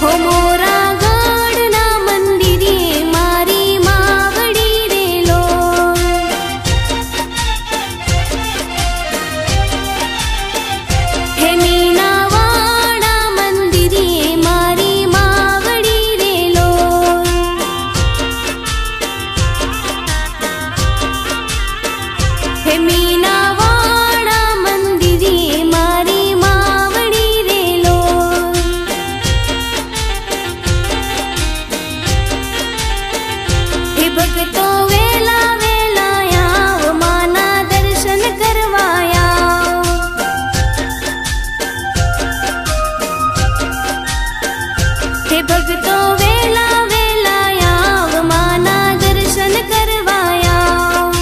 हो मोरा गढ़ना मंदिरे मारी मावड़ी रेलो। हे मीनावाड़ा मंदिरे मारी मावड़ी रेलो। हे मीनावाड़ा मंदिरे मारी मावड़ी रेलो। हे भक्तो वेला वेला याव माना दर्शन करवायाव। हे भक्तो वेला वेला याव माना दर्शन करवायाव।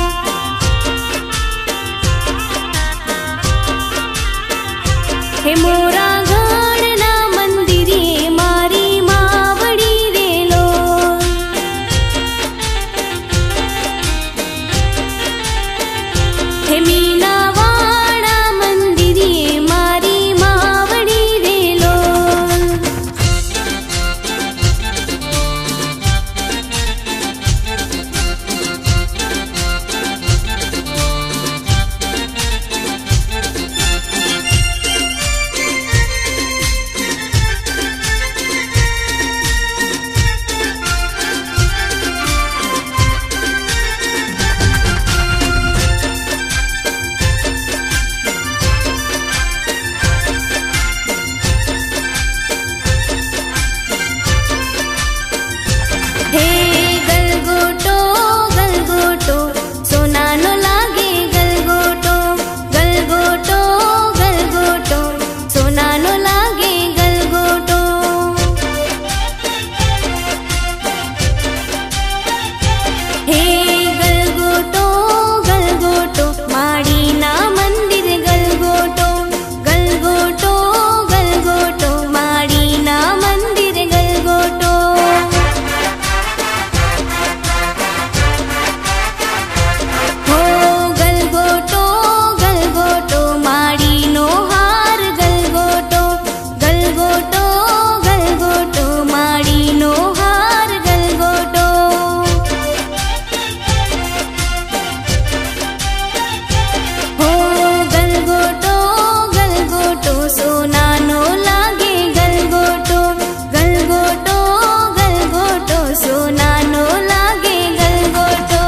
हे मोरा गढ़ना मंदिरे मारी मावड़ी रेलो। हे मीनावाड़ा मंदिरे मारी मावड़ी रेलो। हे गलगोटो गलगोटो सोनानो लागे गलगोटो। गलगोटो गलगोटो सोनानो लागे गलगोटो। हे गलगोटो गलगोटो माड़ीना मंदिर गलगोटो। गलगोटो गलगोटो माड़ीना मंदिर गलगोटो। हो गलगोटो गलगोटो माड़ीनो हार गलगोटो। गलगोटो गलगोटो माड़ीनो हार गलगोटो। हो गलगोटो गलगोटो सोनानो लागे गलगोटो। गलगोटो गलगोटो सोनानो लागे गलगोटो।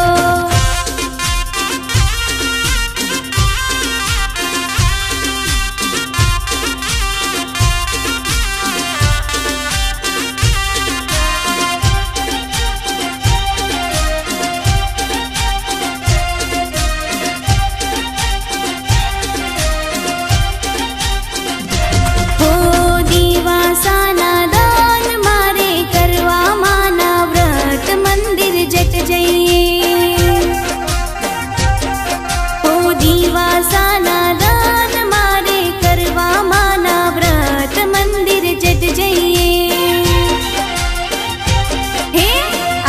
हो दिवासाना दान मारे करवा माना व्रत मंदिर जट जइए। हो दिवासाना दान मारे करवा माना व्रत मंदिर जट जइए। हे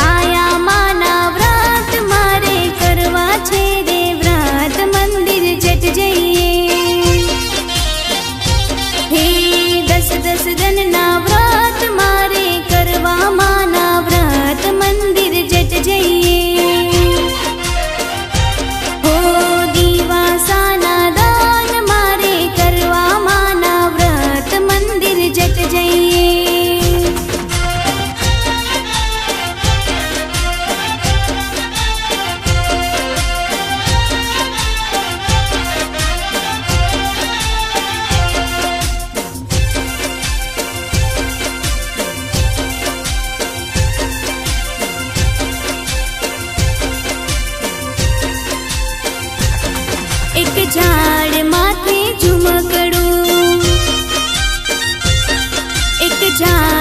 आया माना व्रत मारे करवा छे रे व्रत मंदिर जट जइए। हे दस दस दिन ना व्रत मारे करवा माना व्रत मंदिर जट जइए। हो दिवासाना दान मारे करवा माना व्रत मंदिर जट जइए। एक झाड़ माथे झुमकड़ू। एक झाड़